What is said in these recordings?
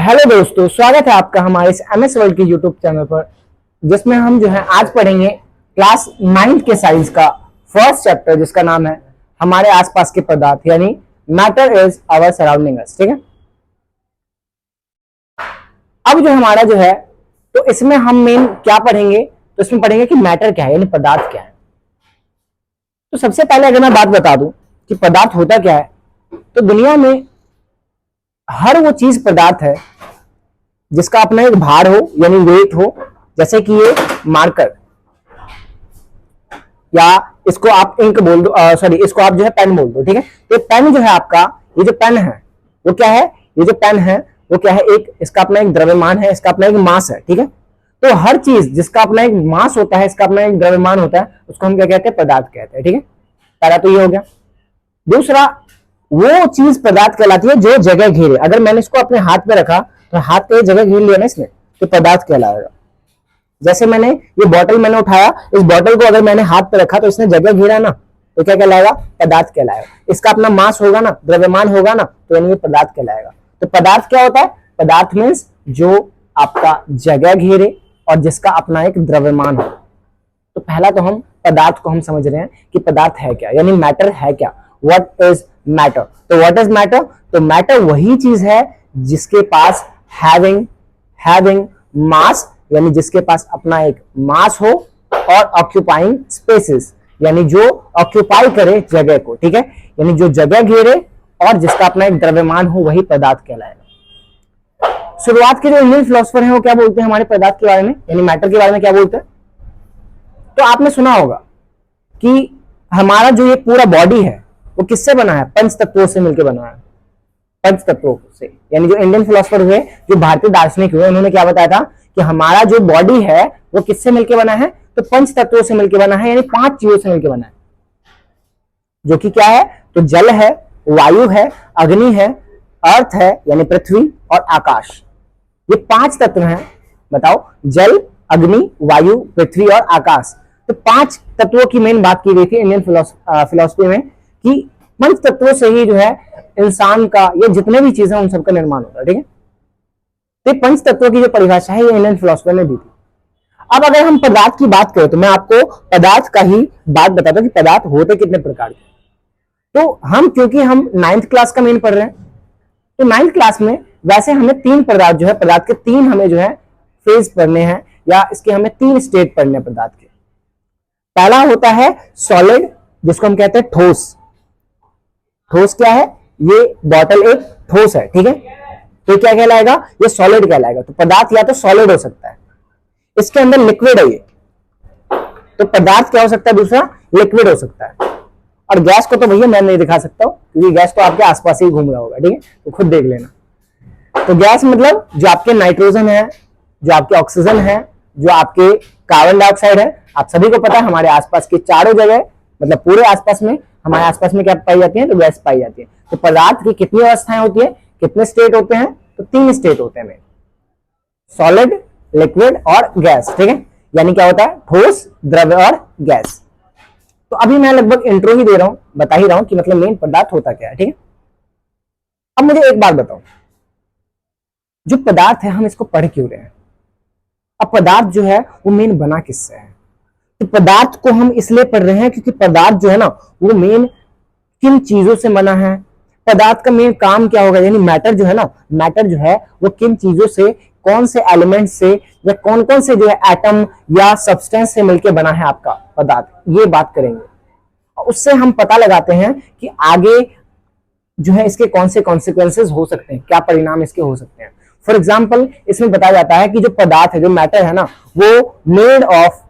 Hello दोस्तों, स्वागत है आपका हमारे इस एमएस वर्ल्ड के यूट्यूब चैनल पर, जिसमें हम जो है आज पढ़ेंगे क्लास 9th के साइंस का फर्स्ट चैप्टर, जिसका नाम है हमारे आसपास के पदार्थ, यानी मैटर इज आवर सराउंडिंग अस। ठीक है, अब जो हमारा जो है, तो इसमें हम मेन क्या पढ़ेंगे, तो इसमें पढ़ेंगे कि मैटर क्या है, यानी पदार्थ क्या है। तो सबसे पहले अगर मैं बात बता दूं कि पदार्थ होता क्या है, तो दुनिया में हर वो चीज पदार्थ है जिसका अपना एक भार हो, यानी वेट हो। जैसे कि ये मार्कर, या इसको आप इंक बोल दो, सॉरी इसको आप जो है पेन बोल दो। ठीक है, तो पेन जो है आपका, ये जो पेन है वो क्या है, ये जो पेन है वो क्या है, एक इसका अपना एक द्रव्यमान है, इसका अपना एक मास है। ठीक है, तो हर चीज जिसका अपना एक मास होता है, इसका अपना एक द्रव्यमान होता है, उसको हम क्या कहते हैं, पदार्थ कहते हैं। ठीक है, पहला तो ये हो गया। दूसरा, वो चीज पदार्थ कहलाती है जो जगह घेरे। अगर मैंने इसको अपने हाथ पे रखा तो हाथ पे जगह घेर लिया ना इसने, तो पदार्थ कहलाएगा। जैसे मैंने ये बॉटल मैंने उठाया, इस बॉटल को अगर मैंने हाथ पे रखा तो इसने जगह घेरा ना, तो क्या कहलाएगा, पदार्थ कहलाएगा। इसका अपना मास होगा ना, द्रव्यमान होगा ना, तो यानी ये पदार्थ कहलाएगा। तो पदार्थ क्या होता है, पदार्थ मीन्स जो आपका जगह घेरे और जिसका अपना एक द्रव्यमान हो। तो पहला तो हम पदार्थ को हम समझ रहे हैं कि पदार्थ है क्या, यानी मैटर है क्या, व्हाट इज मैटर। तो व्हाट इज मैटर, तो मैटर वही चीज है जिसके पास हैविंग मास, यानी जिसके पास अपना एक मास हो, और ऑक्यूपाइंग स्पेसेस, यानी जो ऑक्यूपाई करे जगह को। ठीक है, यानी जो जगह घेरे और जिसका अपना एक द्रव्यमान हो, वही पदार्थ कहलाएगा। शुरुआत के जो इंडियन फिलोसफर हैं वो क्या बोलते हैं हमारे पदार्थ के बारे में, यानी मैटर के बारे में क्या बोलते हैं। तो आपने सुना होगा कि हमारा जो ये पूरा बॉडी है वो किससे बना है, पंच तत्वों से मिलकर बना है। पंच तत्वों से, यानी जो इंडियन फिलोसफर हुए, जो भारतीय दार्शनिक हुए, उन्होंने क्या बताया था कि हमारा जो बॉडी है वो किससे मिलकर बना है, तो पंच तत्वों से मिलकर बना है, यानी 5 चीजों से मिलकर बना है। जो कि क्या है, तो जल है, वायु है, अग्नि है, अर्थ है यानी पृथ्वी, और आकाश। ये 5 तत्व हैं। बताओ, जल, अग्नि, वायु, पृथ्वी और आकाश। तो 5 तत्वों की मेन बात की गई थी इंडियन फिलोसफी में, कि पंच तत्वों से ही जो है इंसान का, ये जितने भी चीजें उन सबका निर्माण होता है। ठीक है, तो पंच तत्वों की जो परिभाषा है ये इंडियन फिलोसफर ने दी थी। अब अगर हम पदार्थ की बात करें तो मैं आपको पदार्थ का ही बात बताता हूं कि पदार्थ होते कितने प्रकार के। तो हम, क्योंकि हम 9th क्लास का मेन पढ़ रहे हैं, तो 9th क्लास में वैसे हमें 3 पदार्थ जो है, पदार्थ के 3 हमें जो है फेज पढ़ने हैं, या इसके हमें 3 स्टेट पढ़ने पदार्थ के। पहला होता है सॉलिड, जिसको हम कहते हैं ठोस। ठोस क्या है, ये बॉटल एक ठोस है। ठीक है, तो क्या कहलाएगा, ये सॉलिड कहलाएगा। तो पदार्थ या तो सॉलिड हो सकता है, इसके अंदर लिक्विड है ये, तो पदार्थ क्या हो सकता है, दूसरा लिक्विड हो सकता है। और गैस को तो भैया मैं नहीं दिखा सकता हूं, क्योंकि गैस तो आपके आसपास ही घूम रहा होगा। ठीक है, तो खुद देख लेना। तो गैस मतलब जो आपके नाइट्रोजन है, जो आपके ऑक्सीजन है, जो आपके कार्बन डाइऑक्साइड है। आप सभी को पता है हमारे आसपास की चारों जगह, मतलब पूरे आसपास में, हमारे आसपास में क्या पाई जाती है, तो गैस पाई जाती है। तो पदार्थ की कितनी अवस्थाएं होती है, कितने स्टेट होते हैं, तो 3 स्टेट होते हैं, सॉलिड, लिक्विड और गैस। ठीक है, यानी क्या होता है, ठोस, द्रव्य और गैस। तो अभी मैं लगभग इंट्रो ही दे रहा हूं, बता ही रहा हूं कि मतलब मेन पदार्थ होता क्या है। ठीक है, अब मुझे एक बात बताओ, जो पदार्थ है हम इसको पढ़ क्यों रहे हैं। अब पदार्थ जो है वो मेन बना किससे है, तो पदार्थ को हम इसलिए पढ़ रहे हैं क्योंकि पदार्थ जो है ना वो मेन किन चीजों से बना है, पदार्थ का मेन काम क्या होगा, यानी मैटर जो है ना, मैटर जो है वो किन चीजों से, कौन से एलिमेंट से, या कौन कौन से जो है एटम या सब्सटेंस से मिलकर बना है आपका पदार्थ, ये बात करेंगे। उससे हम पता लगाते हैं कि आगे जो है इसके कौन से कॉन्सिक्वेंसेस हो सकते हैं, क्या परिणाम इसके हो सकते हैं। फॉर एग्जाम्पल, इसमें बताया जाता है कि जो पदार्थ है, जो मैटर है ना, वो मेड ऑफ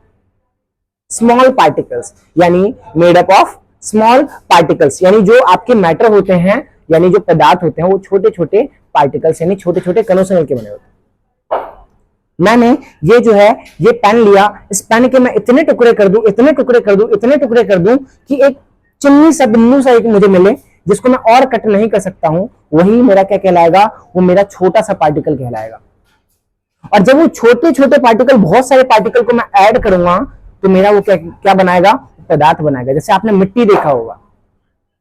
स्मॉल पार्टिकल्स, यानी made up of small particles, यानी जो आपके मैटर होते हैं, यानी जो पदार्थ होते हैं वो छोटे छोटे पार्टिकल्स, यानी छोटे छोटे कणों से मिलकर बने होते हैं। मैंने ये जो है ये पेन लिया, इस पेन के मैं इतने टुकड़े कर दूं, इतने टुकड़े कर दूं, इतने टुकड़े कर दूं कि एक चिमनी सा, बिंदु सा एक मुझे मिले, जिसको मैं और कट नहीं कर सकता हूं, वही मेरा क्या कहलाएगा, वो मेरा छोटा सा पार्टिकल कहलाएगा। और जब वो छोटे छोटे पार्टिकल, बहुत सारे पार्टिकल को मैं ऐड करूंगा, तो मेरा वो क्या बनाएगा, पदार्थ बनाएगा। जैसे आपने मिट्टी देखा होगा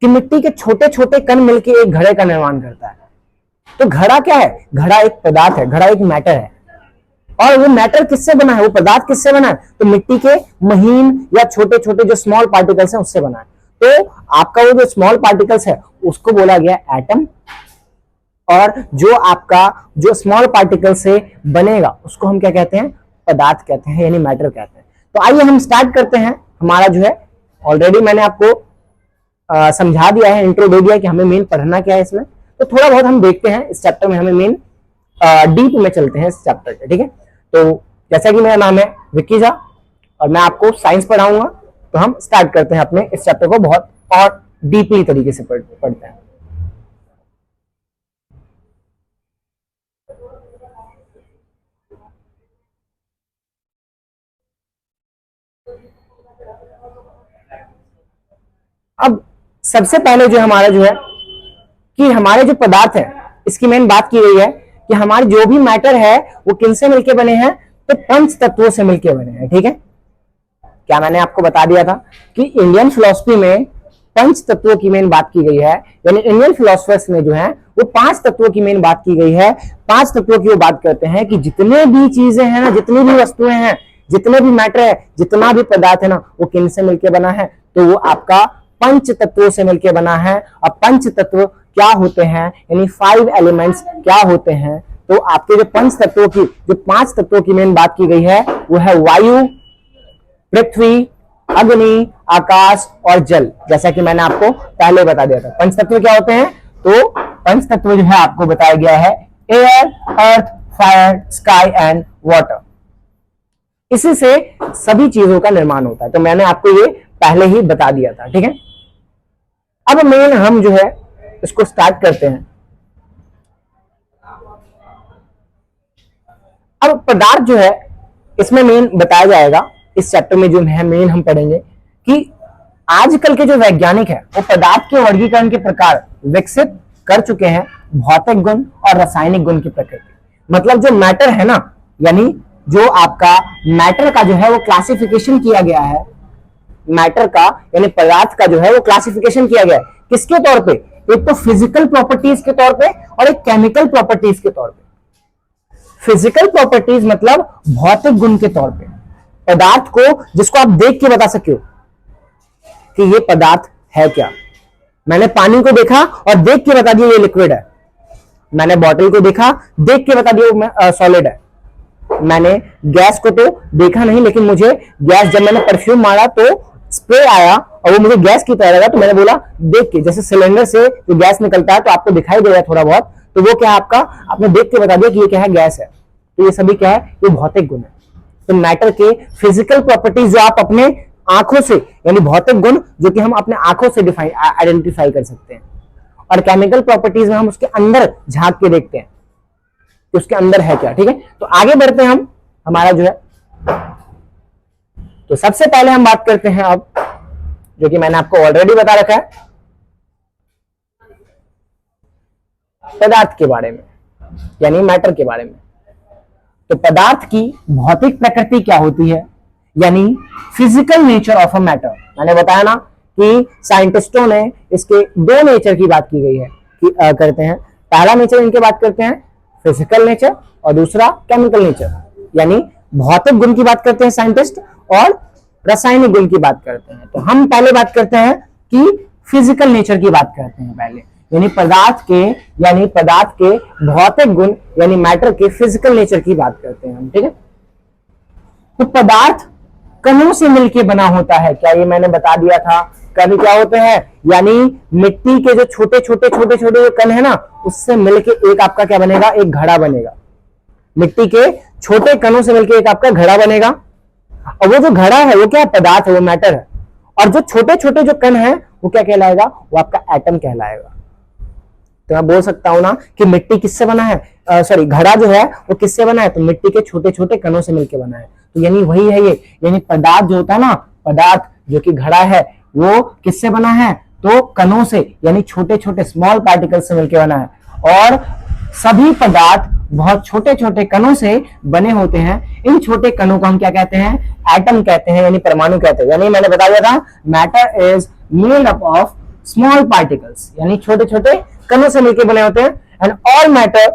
कि मिट्टी के छोटे छोटे कण मिलकर एक घड़े का निर्माण करता है। तो घड़ा क्या है? घड़ा एक पदार्थ है, घड़ा एक मैटर है। और वो मैटर किससे बना है? वो पदार्थ किससे बना है? तो मिट्टी के महीन या छोटे छोटे जो स्मॉल पार्टिकल्स हैं उससे बना है। तो आपका वो जो स्मॉल पार्टिकल्स है उसको बोला गया एटम, और जो आपका जो स्मॉल पार्टिकल से बनेगा उसको हम क्या कहते हैं? पदार्थ कहते हैं, यानी मैटर कहते हैं। तो आइए हम स्टार्ट करते हैं। हमारा जो है ऑलरेडी मैंने आपको समझा दिया है, इंट्रो दे दिया कि हमें मेन पढ़ना क्या है इसमें। तो थोड़ा बहुत हम देखते हैं इस चैप्टर में, हमें मेन डीप में चलते हैं इस चैप्टर के, ठीक है। तो जैसा कि मेरा नाम है विक्की झा और मैं आपको साइंस पढ़ाऊंगा, तो हम स्टार्ट करते हैं अपने इस चैप्टर को, बहुत और डीपली तरीके से पढ़ते हैं। अब सबसे पहले जो हमारा जो है कि हमारे जो पदार्थ है इसकी मेन बात की गई है कि हमारे जो भी मैटर है वो किनसे मिलके बने हैं? तो पंच तत्वों से मिलके बने हैं, ठीक है। क्या मैंने आपको बता दिया था कि इंडियन फिलॉसफी में पंच तत्वों की मेन बात की गई है, यानी इंडियन फिलोसफर्स में जो है वो पांच तत्वों की मेन बात की गई है। पांच तत्वों की वो बात करते हैं कि जितने भी चीजें हैं ना, जितनी भी वस्तुएं हैं, जितने भी मैटर है, जितना भी पदार्थ है ना, वो किनसे मिलके बना है? तो वो आपका पंच तत्वों से मिलके बना है। और पंच तत्व क्या होते हैं, यानी 5 एलिमेंट्स क्या होते हैं? तो आपके जो पंच तत्वों की, जो 5 तत्वों की मेन बात की गई है वो है वायु, पृथ्वी, अग्नि, आकाश और जल। जैसा कि मैंने आपको पहले बता दिया था पंच तत्व क्या होते हैं। तो पंच तत्व जो है आपको बताया गया है air, earth, fire, sky and water. इसी से सभी चीजों का निर्माण होता है। तो मैंने आपको ये पहले ही बता दिया था, ठीक है। अब मेन हम जो है इसको स्टार्ट करते हैं। अब पदार्थ जो है इसमें मेन बताया जाएगा, इस चैप्टर में जो है मेन हम पढ़ेंगे कि आजकल के जो वैज्ञानिक है वो पदार्थ के वर्गीकरण के प्रकार विकसित कर चुके हैं, भौतिक गुण और रासायनिक गुण की प्रकृति। मतलब जो मैटर है ना, यानी जो आपका मैटर का जो है वो क्लासिफिकेशन किया गया है, मैटर का यानी पदार्थ का जो है वो क्लासिफिकेशन किया गया है किसके तौर पे? एक तो फिजिकल प्रॉपर्टीज के तौर पे और एक केमिकल प्रॉपर्टीज के तौर पे। फिजिकल प्रॉपर्टीज मतलब भौतिक गुण के तौर पे, पदार्थ को जिसको आप देख के बता सके कि ये पदार्थ है क्या। मैंने पानी को देखा और देख के बता दिया ये लिक्विड है। मैंने बॉटल को देखा, देख के बता दिया सॉलिड है। मैंने गैस को तो देखा नहीं, लेकिन मुझे गैस, जब मैंने परफ्यूम मारा तो स्प्रे आया और वो मुझे गैस की तरह लगा, तो मैंने बोला देख के, जैसे सिलेंडर से जो गैस निकलता है तो आपको दिखाई देगा थोड़ा बहुत, तो वो क्या है आपका, आपने देख के बता दिया कि ये क्या है, गैस है। तो ये सभी क्या है, ये भौतिक गुण है। तो मैटर के फिजिकल प्रॉपर्टीज जो आप अपने आंखों से, यानी भौतिक गुण जो कि हम अपने आंखों से डिफाइन आइडेंटिफाई कर सकते हैं, और केमिकल प्रॉपर्टीज में हम उसके अंदर झांक के देखते हैं कि उसके अंदर है क्या, ठीक है। तो आगे बढ़ते हैं हम, हमारा जो है, तो सबसे पहले हम बात करते हैं अब, जो कि मैंने आपको ऑलरेडी बता रखा है, पदार्थ के बारे में, यानी मैटर के बारे में। तो पदार्थ की भौतिक प्रकृति क्या होती है, यानी physical nature of a matter. मैंने बताया ना कि साइंटिस्टों ने इसके दो नेचर की बात की गई है कि करते हैं। पहला नेचर इनके बात करते हैं फिजिकल नेचर, और दूसरा केमिकल नेचर, यानी भौतिक गुण की बात करते हैं साइंटिस्ट, और रासायनिक गुण की बात करते हैं। तो हम पहले बात करते हैं कि फिजिकल नेचर की बात करते हैं पहले, यानी पदार्थ के भौतिक गुण, यानी मैटर के फिजिकल नेचर की बात करते हैं हम, ठीक है। तो पदार्थ कणों से मिलकर बना होता है, क्या ये मैंने बता दिया था। कण क्या होते हैं, यानी मिट्टी के जो छोटे छोटे जो कण है ना, उससे मिलकर एक आपका क्या बनेगा, एक घड़ा बनेगा। मिट्टी के छोटे कणों से मिलकर एक आपका घड़ा बनेगा, और वो जो घड़ा है वो क्या है, पदार्थ है, वो मैटर है। और जो छोटे छोटे जो कण है वो क्या कहलाएगा, वो आपका एटम कहलाएगा। तो मैं बोल सकता हूं ना कि मिट्टी किससे बना है, घड़ा जो है वो किससे बना है, तो मिट्टी के छोटे छोटे कणों से मिलकर बना है। तो यानी वही है ये, यानी पदार्थ जो होता है ना, पदार्थ जो कि घड़ा है वो किससे बना है, तो कणों से, यानी छोटे छोटे स्मॉल पार्टिकल से मिलकर बना है। और सभी पदार्थ बहुत छोटे छोटे कणों से बने होते हैं। इन छोटे कणों को हम क्या कहते हैं, एटम कहते हैं, यानी परमाणु कहते हैं। यानी मैंने बता दिया था matter is made up of small particles, यानी छोटे छोटे कणों से मिलकर बने होते हैं। And all matter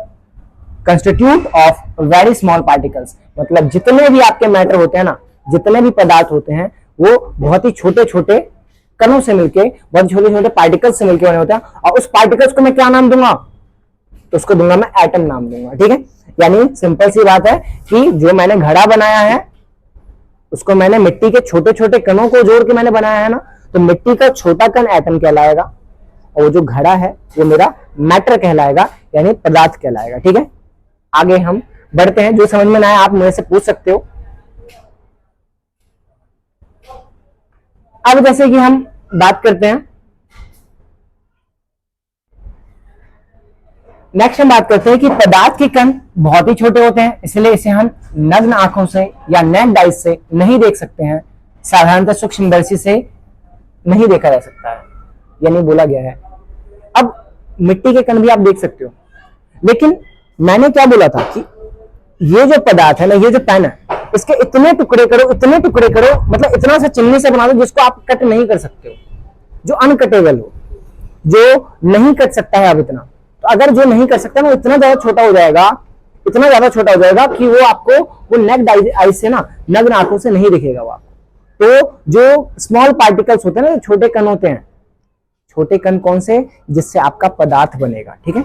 constitute of very small particles. मतलब जितने भी आपके मैटर होते हैं ना, जितने भी पदार्थ होते हैं वो बहुत ही छोटे छोटे कणों से मिलके, बहुत छोटे छोटे पार्टिकल्स से मिलके बने होते हैं। और उस पार्टिकल्स को मैं क्या नाम दूंगा, तो उसको दूंगा मैं एटम नाम दूंगा। ठीक है, यानी सिंपल सी बात है कि जो मैंने घड़ा बनाया है उसको मैंने मिट्टी के छोटे छोटे कणों को जोड़ के मैंने बनाया है ना, तो मिट्टी का छोटा कण एटम कहलाएगा और जो घड़ा है वो मेरा मैटर कहलाएगा, यानी पदार्थ कहलाएगा। ठीक है, आगे हम बढ़ते हैं। जो समझ में ना आए आप मुझे से पूछ सकते हो। अब जैसे कि हम बात करते हैं, नेक्स्ट हम बात करते हैं कि पदार्थ के कण बहुत ही छोटे होते हैं, इसलिए इसे हम नग्न आंखों से या नेक्ड आइज से नहीं देख सकते हैं, साधारणतः सूक्ष्मदर्शी से नहीं देखा जा सकता है, यानी बोला गया है। अब मिट्टी के कण भी आप देख सकते हो, लेकिन मैंने क्या बोला था कि ये जो पदार्थ है ना, ये जो पेन है, इसके इतने टुकड़े करो, इतने टुकड़े करो, मतलब इतना सा चिमनी से बना दो जिसको आप कट नहीं कर सकते हो, जो अनकटेबल हो, जो नहीं कट सकता है अब इतना। तो अगर जो नहीं कर सकता वो इतना ज्यादा छोटा हो जाएगा, इतना ज्यादा छोटा हो जाएगा कि वो आपको वो नेक्ड आई से ना, नग्न आंखों से नहीं दिखेगा वो आपको। तो जो स्मॉल पार्टिकल्स होते हैं ना, छोटे कण होते हैं, छोटे कण कौन से, जिससे आपका पदार्थ बनेगा। ठीक है,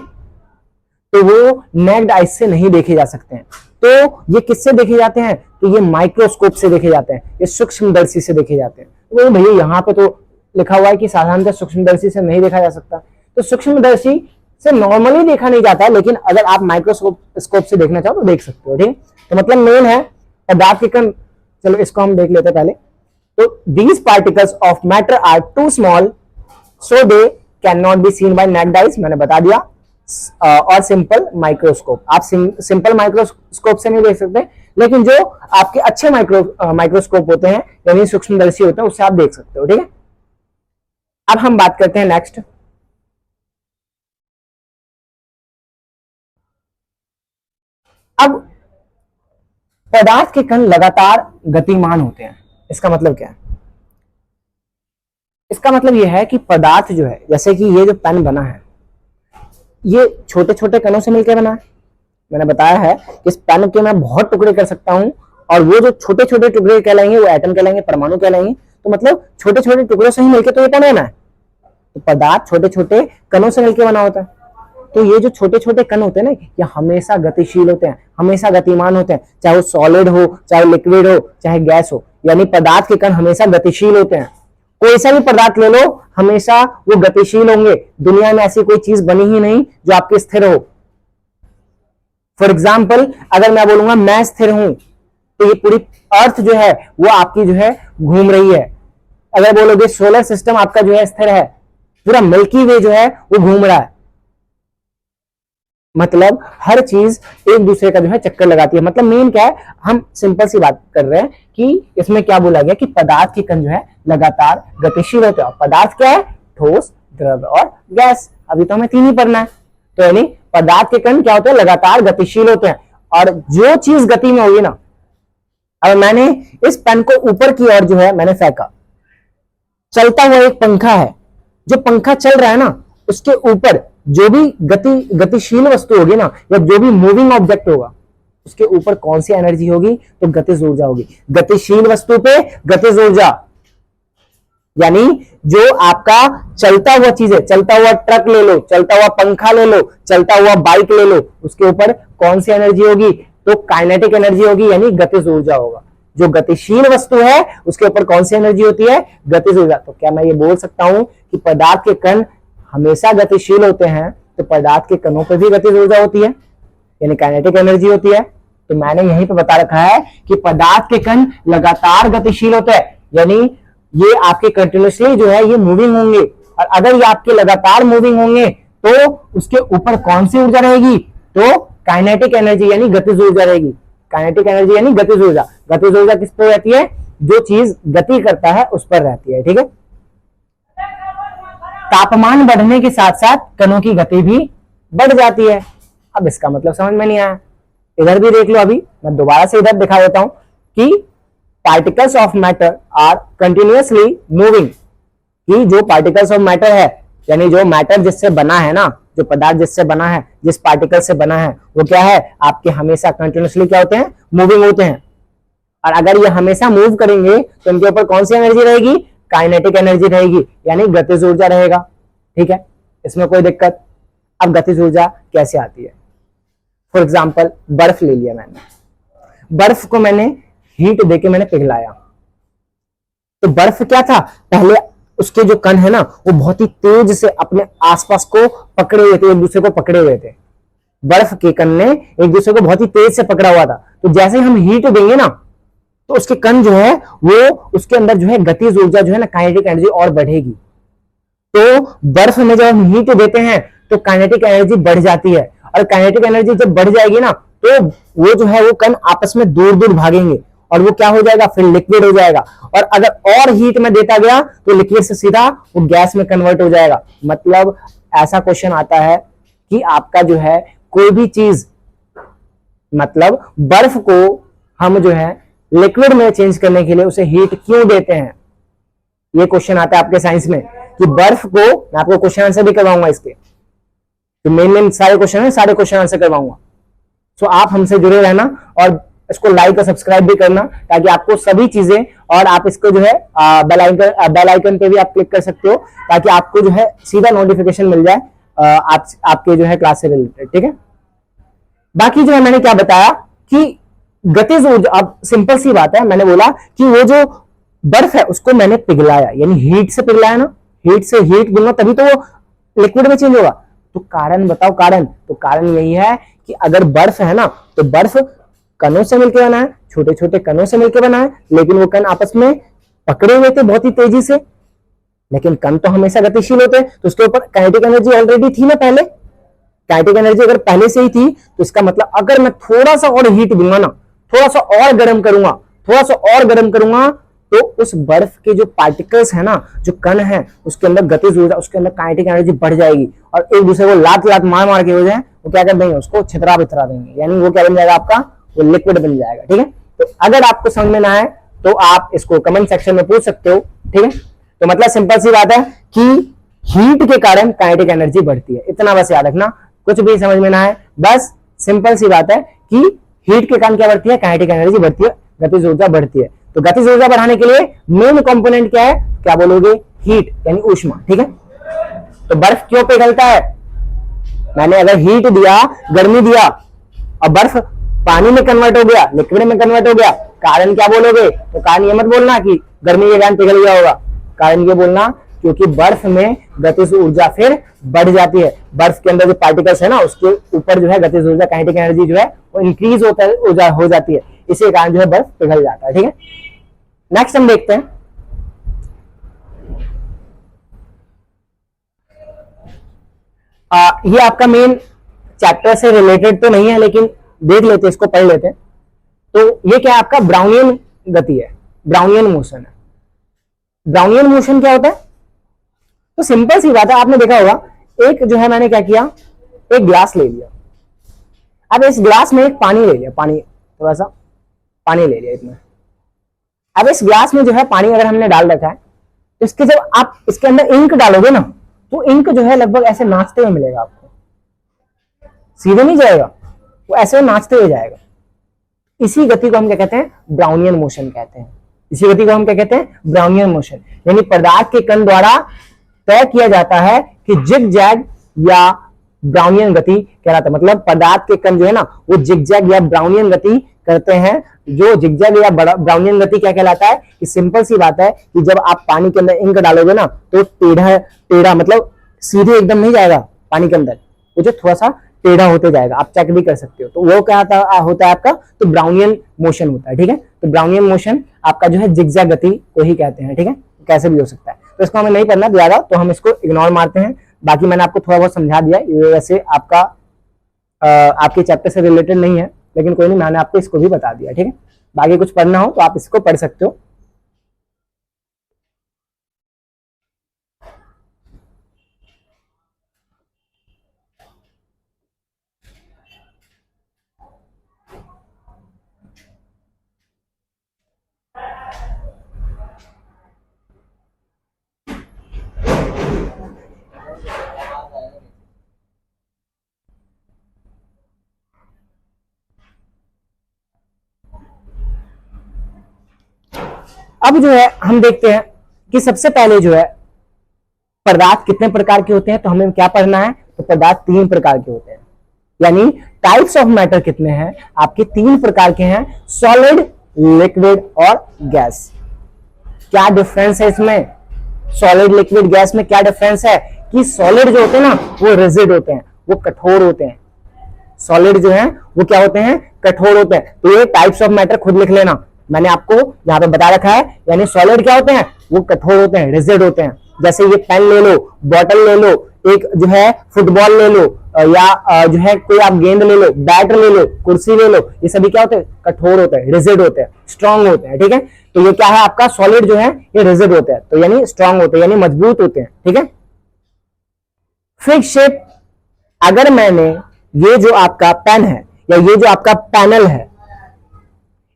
तो वो नेक्ड आई से नहीं देखे जा सकते हैं। तो ये किससे देखे जाते हैं, तो ये माइक्रोस्कोप से देखे जाते हैं, ये सूक्ष्मदर्शी से देखे जाते हैं। तो भैया यहाँ पे तो लिखा हुआ है कि साधारणतः सूक्ष्मदर्शी से नहीं देखा जा सकता, तो सूक्ष्मदर्शी से नॉर्मली देखा नहीं जाता है, लेकिन अगर आप माइक्रोस्कोप से देखना चाहो तो देख सकते हो। ठीक है, तो मतलब मेन है पदार्थ के कण। चलो इसको हम देख लेते हैं पहले। तो these particles of matter are too small so they can not be seen by naked eyes, मैंने बता दिया, और सिंपल माइक्रोस्कोप। आप सिंपल माइक्रोस्कोप से नहीं देख सकते, लेकिन जो आपके अच्छे माइक्रोस्कोप होते हैं, यानी सूक्ष्मदर्शी होते हैं, उससे आप देख सकते हो। ठीक है, अब हम बात करते हैं नेक्स्ट। अब पदार्थ के कण लगातार गतिमान होते हैं, इसका मतलब क्या है? इसका मतलब यह है कि पदार्थ जो है, जैसे कि ये जो पेन बना है, ये छोटे छोटे कणों से मिलकर बना है। मैंने बताया है कि इस पेन के मैं बहुत टुकड़े कर सकता हूं, और वो जो छोटे छोटे टुकड़े कहलाएंगे वो एटम कहलाएंगे, परमाणु कहलाएंगे। तो मतलब छोटे छोटे टुकड़ों से ही मिलकर तो ये पेन बना है। तो पदार्थ छोटे छोटे कणों से मिलकर बना होता है। तो ये जो छोटे छोटे कण होते हैं ना, ये हमेशा गतिशील होते हैं, हमेशा गतिमान होते हैं, चाहे वो सॉलिड हो, चाहे लिक्विड हो, चाहे गैस हो, यानी पदार्थ के कण हमेशा गतिशील होते हैं। कोई सा भी पदार्थ ले लो, हमेशा वो गतिशील होंगे। दुनिया में ऐसी कोई चीज बनी ही नहीं जो आपकी स्थिर हो। फॉर एग्जाम्पल, अगर मैं बोलूंगा मैं स्थिर हूं, तो ये पूरी अर्थ जो है वो आपकी जो है घूम रही है। अगर बोलोगे सोलर सिस्टम आपका जो है स्थिर है, पूरा मिल्की वे जो है वो घूम रहा है। मतलब हर चीज एक दूसरे का जो है चक्कर लगाती है। मतलब मेन क्या है, हम सिंपल सी बात कर रहे हैं कि इसमें क्या बोला गया कि पदार्थ के कण जो है लगातार गतिशील होते हैं। पदार्थ क्या है, ठोस, द्रव और गैस। अभी तो हमें 3 ही पढ़ना है। तो यानी पदार्थ के कण क्या होते हैं, लगातार गतिशील होते हैं। और जो चीज गति में होगी ना, अब मैंने इस पेन को ऊपर की ओर जो है मैंने फेंका, चलता हुआ एक पंखा है, जो पंखा चल रहा है ना, उसके ऊपर जो भी गतिशील वस्तु होगी ना, या जो भी मूविंग ऑब्जेक्ट होगा, उसके ऊपर कौन सी एनर्जी होगी, तो गतिज ऊर्जा होगी। गतिशील वस्तु पे गतिज ऊर्जा, यानी जो आपका चलता हुआ चीज है, चलता हुआ ट्रक ले लो, चलता हुआ पंखा ले लो, चलता हुआ बाइक ले लो, उसके ऊपर कौन सी एनर्जी होगी, तो काइनेटिक एनर्जी होगी, यानी गतिज ऊर्जा होगा। जो गतिशील वस्तु है उसके ऊपर कौन सी एनर्जी होती है, गतिज ऊर्जा। तो क्या मैं ये बोल सकता हूं कि पदार्थ के कण हमेशा गतिशील होते हैं, तो पदार्थ के कणों पर भी गतिज ऊर्जा होती है, यानी काइनेटिक एनर्जी होती है। तो मैंने यहीं पे बता रखा है कि पदार्थ के कण लगातार गतिशील होते हैं, यानी ये आपके कंटिन्यूसली जो है ये मूविंग होंगे। और अगर ये आपके लगातार मूविंग होंगे तो उसके ऊपर कौन सी ऊर्जा रहेगी, तो काइनेटिक एनर्जी यानी गतिज ऊर्जा रहेगी। काइनेटिक एनर्जी यानी गतिज ऊर्जा। गतिज ऊर्जा किस पर रहती है, जो चीज गति करता है उस पर रहती है। ठीक है, तापमान बढ़ने के साथ साथ कणों की गति भी बढ़ जाती है। अब इसका मतलब समझ में नहीं आया, इधर भी देख लो। अभी मैं दोबारा से इधर दिखा देता हूं कि particles of matter are continuously moving, कि जो पार्टिकल्स ऑफ मैटर है, यानी जो मैटर जिससे बना है ना, जो पदार्थ जिससे बना है, जिस पार्टिकल से बना है, वो क्या है, आपके हमेशा कंटिन्यूसली क्या होते हैं, मूविंग होते हैं। और अगर ये हमेशा मूव करेंगे तो इनके ऊपर कौन सी एनर्जी रहेगी, काइनेटिक एनर्जी रहेगी, यानी गतिज ऊर्जा रहेगा। ठीक है, इसमें कोई दिक्कत। अब गतिज ऊर्जा कैसे आती है, फॉर एग्जाम्पल बर्फ ले लिया मैंने, बर्फ को मैंने हीट देके मैंने पिघलाया, तो बर्फ क्या था, पहले उसके जो कण है ना वो बहुत ही तेज से अपने आसपास को पकड़े हुए थे, एक दूसरे को पकड़े हुए थे। बर्फ के कण ने एक दूसरे को बहुत ही तेज से पकड़ा हुआ था। तो जैसे हम हीट देंगे ना तो उसके कण जो है वो उसके अंदर जो है गतिज ऊर्जा जो है ना, काइनेटिक एनर्जी और बढ़ेगी। तो बर्फ में जब हम हीट देते हैं तो काइनेटिक एनर्जी बढ़ जाती है, और काइनेटिक एनर्जी जब बढ़ जाएगी ना तो वो जो है वो कण आपस में दूर दूर भागेंगे और वो क्या हो जाएगा, फिर लिक्विड हो जाएगा। और अगर और हीट में देता गया तो लिक्विड से सीधा वो गैस में कन्वर्ट हो जाएगा। मतलब ऐसा क्वेश्चन आता है कि आपका जो है कोई भी चीज, मतलब बर्फ को हम जो है लिक्विड में चेंज करने के लिए उसे हीट क्यों देते हैं, ये क्वेश्चन आता है आपके साइंस में कि बर्फ को, मैं आपको क्वेश्चन आंसर भी करवाऊंगा इसके, तो मेन सारे क्वेश्चन है, सारे क्वेश्चन आंसर करवाऊंगा। सो आप हमसे जुड़े रहना और इसको लाइक और सब्सक्राइब भी करना ताकि आपको सभी चीजें, और आप इसको जो है बेल आइकन पे भी आप क्लिक कर सकते हो ताकि आपको जो है सीधा नोटिफिकेशन मिल जाए आपके जो है क्लास से रिलेटेड। ठीक है, बाकी जो है मैंने क्या बताया कि गतिज ऊर्जा, अब सिंपल सी बात है, मैंने बोला कि वो जो बर्फ है उसको मैंने पिघलाया, यानी हीट से पिघलाया ना, हीट से हीट दूंगा तभी तो वो लिक्विड में चेंज होगा। तो कारण बताओ, कारण, तो कारण यही है कि अगर बर्फ है ना तो बर्फ कणों से मिलकर बना है, छोटे छोटे कणों से मिलकर बना है, लेकिन वो कण आपस में पकड़े हुए थे बहुत ही तेजी से, लेकिन कण तो हमेशा गतिशील होते हैं, तो उसके ऊपर काइनेटिक एनर्जी ऑलरेडी थी ना पहले। काइनेटिक एनर्जी अगर पहले से ही थी तो इसका मतलब अगर मैं थोड़ा सा और हीट दूंगा ना, थोड़ा सा और गर्म करूंगा, थोड़ा सा और गर्म करूंगा, तो उस बर्फ के जो पार्टिकल्स है ना, जो कण है, उसके अंदर गतिज ऊर्जा, उसके अंदर काइनेटिक एनर्जी बढ़ जाएगी और एक दूसरे को लात लात मार मार के हो जाए, वो क्या कर देंगे, उसको छितरा बितरा देंगे, यानी वो क्या बन जाएगा आपका, वो लिक्विड बन जाएगा। ठीक है, तो अगर आपको समझ में ना आए तो आप इसको कमेंट सेक्शन में पूछ सकते हो। ठीक है, तो मतलब सिंपल सी बात है कि हीट के कारण काइनेटिक एनर्जी बढ़ती है, इतना बस याद रखना। कुछ भी समझ में ना आए, बस सिंपल सी बात है कि हीट के कारण क्या बढ़ती है, काइनेटिक एनर्जी बढ़ती है, गतिज ऊर्जा बढ़ती है। तो गतिज ऊर्जा बढ़ाने के लिए मेन कंपोनेंट क्या है, क्या बोलोगे, हीट यानी ऊष्मा। ठीक है, तो बर्फ क्यों पिघलता है, मैंने अगर हीट दिया, गर्मी दिया और बर्फ पानी में कन्वर्ट हो गया, लिक्विड में कन्वर्ट हो गया, कारण क्या बोलोगे, तो कारण ये मत बोलना कि गर्मी के कारण पिघल गया होगा, कारण ये बोलना क्योंकि बर्फ में गतिज ऊर्जा फिर बढ़ जाती है, बर्फ के अंदर जो पार्टिकल्स है ना उसके ऊपर जो है गतिज ऊर्जा, काइनेटिक एनर्जी जो है वो इंक्रीज हो जाती है, इसी कारण जो है बर्फ पिघल जाता है। ठीक है, नेक्स्ट हम देखते हैं, ये आपका मेन चैप्टर से रिलेटेड तो नहीं है लेकिन देख लेते हैं, इसको पढ़ लेते हैं। तो ये क्या है, आपका ब्राउनियन गति है, ब्राउनियन मोशन है। ब्राउनियन मोशन क्या होता है, तो सिंपल सी बात है, आपने देखा होगा, एक जो है मैंने क्या किया, एक ग्लास ले लिया, अब इस ग्लास में एक पानी ले लिया, पानी, थोड़ा सा पानी ले लिया इतना, अब इस ग्लास में जो है पानी अगर हमने डाल रखा है तो इसके जब आप इसके अंदर इंक डालोगे ना तो इंक जो है लगभग ऐसे नाचते हुए मिलेगा आपको, सीधे नहीं जाएगा, वो ऐसे नाचते हुए जाएगा। इसी गति को हम क्या कहते हैं, ब्राउनियन मोशन कहते हैं। इसी गति को हम क्या कहते हैं, ब्राउनियन मोशन, यानी पदार्थ के कण द्वारा तय किया जाता है कि जिग जैग या ब्राउनियन गति कहलाता है। मतलब पदार्थ के कण जो है ना वो जिग जैग या ब्राउनियन गति करते हैं। जो जिगजैग या ब्राउनियन गति क्या कहलाता है, कि सिंपल सी बात है कि जब आप पानी के अंदर इंक डालोगे ना तो टेढ़ा टेढ़ा, मतलब सीधे एकदम नहीं जाएगा पानी के अंदर, वो जो थोड़ा सा टेढ़ा होते जाएगा, आप चेक भी कर सकते हो। तो वो क्या होता है आपका, तो ब्राउनियन मोशन होता है। ठीक है, तो ब्राउनियन मोशन आपका जो है जिगजैग गति को ही कहते हैं। ठीक है, कैसे भी हो सकता है, तो इसको हमें नहीं पढ़ना ज्यादा, तो हम इसको इग्नोर मारते हैं। बाकी मैंने आपको थोड़ा बहुत समझा दिया, ये वैसे आपका आपके चैप्टर से रिलेटेड नहीं है लेकिन कोई नहीं, मैंने आपको इसको भी बता दिया। ठीक है, बाकी कुछ पढ़ना हो तो आप इसको पढ़ सकते हो। अब जो है हम देखते हैं कि सबसे पहले जो है पदार्थ कितने प्रकार के होते हैं, तो हमें क्या पढ़ना है, तो पदार्थ 3 प्रकार के होते हैं, यानी टाइप्स ऑफ मैटर कितने हैं आपके 3 प्रकार के हैं, सॉलिड, लिक्विड और गैस। क्या डिफरेंस है इसमें, सॉलिड, लिक्विड, गैस में क्या डिफरेंस है कि सॉलिड जो होते हैं ना वो रिजिड होते हैं, वो कठोर होते हैं, सॉलिड जो है वो क्या होते हैं, कठोर होते हैं। तो ये टाइप्स ऑफ मैटर खुद लिख लेना, मैंने आपको यहाँ पे बता रखा है, यानी सॉलिड क्या होते हैं, वो कठोर होते हैं, रिजिड होते हैं। जैसे ये पेन ले लो, बॉटल ले लो, एक जो है फुटबॉल ले लो, या जो है कोई आप गेंद ले लो, बैट ले लो, कुर्सी ले लो, ये सभी क्या होते हैं, कठोर होते हैं, रिजिड होते हैं, स्ट्रांग होते हैं, ठीक है। तो ये क्या है आपका सॉलिड जो है ये रिजिड होते हैं, तो यानी स्ट्रांग होते हैं, यानी मजबूत होते हैं, ठीक है। फिक्स शेप, अगर मैंने ये जो आपका पेन है या ये जो आपका पैनल है,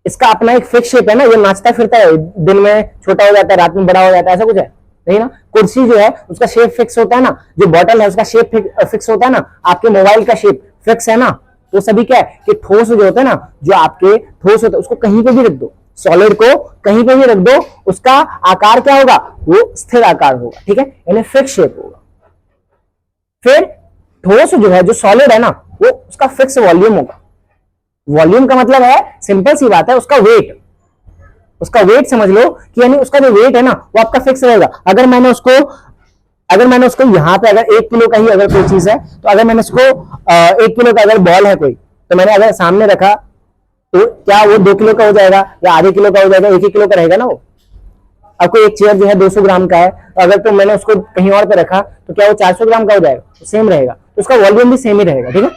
इसका अपना एक फिक्स शेप है ना, ये नाचता फिरता है, दिन में छोटा हो जाता है, रात में बड़ा हो जाता है, ऐसा कुछ है नहीं ना। कुर्सी जो है उसका शेप फिक्स होता है ना, जो बॉटल है उसका शेप फिक्स होता है ना, आपके मोबाइल का शेप फिक्स है ना। तो सभी क्या है कि ठोस जो होता है ना, जो आपके ठोस होता है उसको कहीं पे भी रख दो, सॉलिड को कहीं पे भी रख दो, उसका आकार क्या होगा, वो स्थिर आकार होगा, ठीक है, यानी फिक्स शेप होगा। फिर ठोस जो है, जो सॉलिड है ना, वो उसका फिक्स वॉल्यूम होगा। वॉल्यूम का मतलब है, सिंपल सी बात है, उसका वेट, उसका वेट समझ लो कि यानी उसका जो वेट है ना वो आपका फिक्स रहेगा। अगर मैंने उसको यहां पे अगर 1 किलो का ही अगर कोई चीज है, तो अगर मैंने उसको 1 किलो का अगर बॉल है कोई, तो मैंने अगर सामने रखा तो क्या वो 2 किलो का हो जाएगा या आधे किलो का हो जाएगा, 1 ही किलो का रहेगा ना वो। अब कोई एक चेयर जो है 200 ग्राम का है, तो अगर तो मैंने उसको कहीं और पे रखा तो क्या वो 400 ग्राम का हो जाएगा, तो सेम रहेगा, तो उसका वॉल्यूम भी सेम ही रहेगा, ठीक है।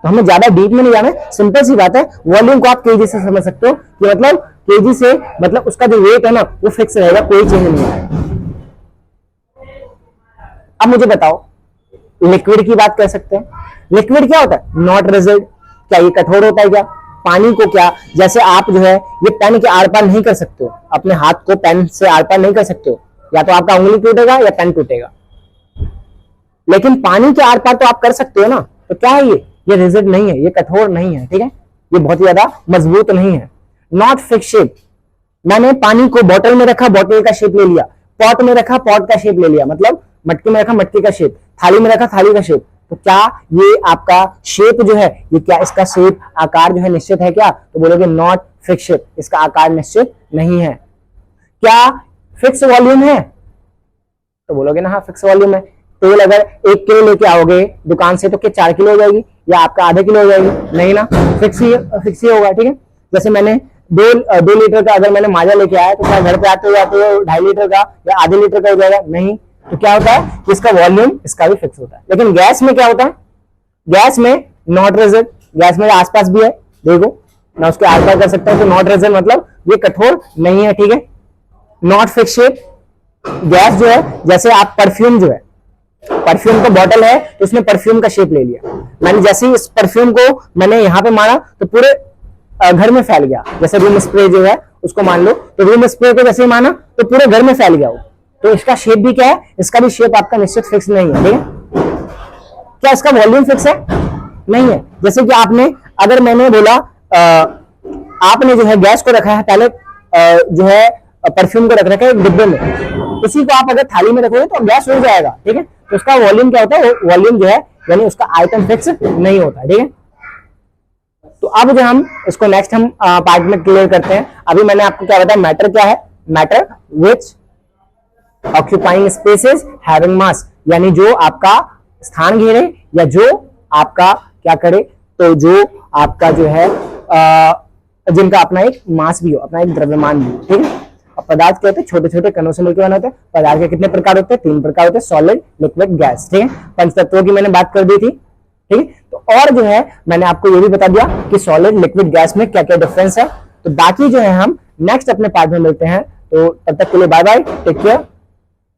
तो हमें ज्यादा डीप में नहीं जाना है, सिंपल सी बात है, वॉल्यूम को आप केजी से समझ सकते हो कि मतलब केजी से मतलब उसका जो वेट है ना वो फिक्स रहेगा, कोई चेंज नहीं आएगा। अब मुझे बताओ लिक्विड की बात कर सकते हैं। लिक्विड क्या होता है, नॉट रिजिड, क्या ये कठोर होता है क्या, पानी को क्या, जैसे आप जो है ये पेन के आर पार नहीं कर सकते हो, अपने हाथ को पेन से आर पार नहीं कर सकते हो, या तो आपका उंगली टूटेगा या पेन टूटेगा, लेकिन पानी के आर पार तो आप कर सकते हो ना। तो क्या है ये रिजिड नहीं है, ये कठोर नहीं है, ठीक है, ये बहुत ज्यादा मजबूत नहीं है। नॉट फिक्स शेप, मैंने पानी को बोतल में रखा, बोतल का शेप ले लिया, पॉट में रखा, पॉट का शेप ले लिया, मतलब मटके में रखा, मटके का शेप, थाली में रखा, थाली का शेप, तो क्या ये आपका शेप जो है, ये क्या इसका शेप आकार जो है निश्चित है क्या, तो बोलोगे नॉट फिक्स शेप, इसका आकार निश्चित नहीं है। क्या फिक्स वॉल्यूम है, तो बोलोगे ना हाँ फिक्स वॉल्यूम है। तेल अगर 1 किलो लेके आओगे दुकान से, तो क्या 4 किलो हो जाएगी या आपका आधे किलो हो जाएगी, नहीं ना, फिक्स ही होगा, ठीक है। जैसे मैंने 2 लीटर का अगर मैंने माजा लेके आया, तो क्या घर पे आते हुए 2.5 लीटर का या आधे लीटर का हो जाएगा, नहीं। तो क्या होता है कि इसका वॉल्यूम इसका भी फिक्स होता है। लेकिन गैस में क्या होता है, गैस में नॉट रिजिड, गैस मेरे आसपास भी है, देखो मैं उसके आर पार कर सकता हूं, तो नॉट रिजिड मतलब ये कठोर नहीं है, ठीक है। नॉट फिक्स शेप, गैस जो है, जैसे आप परफ्यूम जो है, परफ्यूम का बॉटल है तो उसने परफ्यूम का शेप ले लिया, मैंने जैसे ही इस परफ्यूम को मैंने यहां पे मारा तो पूरे घर में फैल गया। जैसे रूम स्प्रे जो है उसको मान लो, तो रूम स्प्रे को जैसे ही माना तो पूरे घर में फैल गया वो, तो इसका शेप भी क्या है, इसका भी शेप आपका निश्चित फिक्स नहीं है, ठीक है। क्या इसका वॉल्यूम फिक्स है, नहीं है। जैसे कि आपने, अगर मैंने बोला आपने जो है गैस को रखा है पहले, जो है परफ्यूम को रख रखा है एक डिब्बे में, उसी को आप अगर थाली में रखोगे तो गैस हो जाएगा, ठीक है। तो उसका वॉल्यूम क्या होता है, वॉल्यूम जो है यानी उसका आइटम फिक्स नहीं होता, ठीक है। तो अब जो हम इसको नेक्स्ट हम पार्ट में क्लियर करते हैं। अभी मैंने आपको क्या बताया, मैटर क्या है, matter which occupying spaces having mass, यानी जो आपका स्थान घेरे या जो आपका क्या करे, तो जो आपका जो है जिनका अपना एक मास भी हो, अपना एक द्रव्यमान भी हो, ठीक है। अब पदार्थ क्या होते हैं, छोटे छोटे कणों से मिलकर बने होते हैं। पदार्थ के कितने प्रकार होते हैं, 3 प्रकार होते हैं, सॉलिड, लिक्विड, गैस, ठीक है। पंचतत्वों की मैंने बात कर दी थी, ठीक है। तो और जो है मैंने आपको ये भी बता दिया कि सॉलिड, लिक्विड, गैस में क्या क्या डिफरेंस है। तो बाकी जो है हम नेक्स्ट अपने पार्ट में मिलते हैं, तो तब तक के लिए बाय बाय, टेक केयर।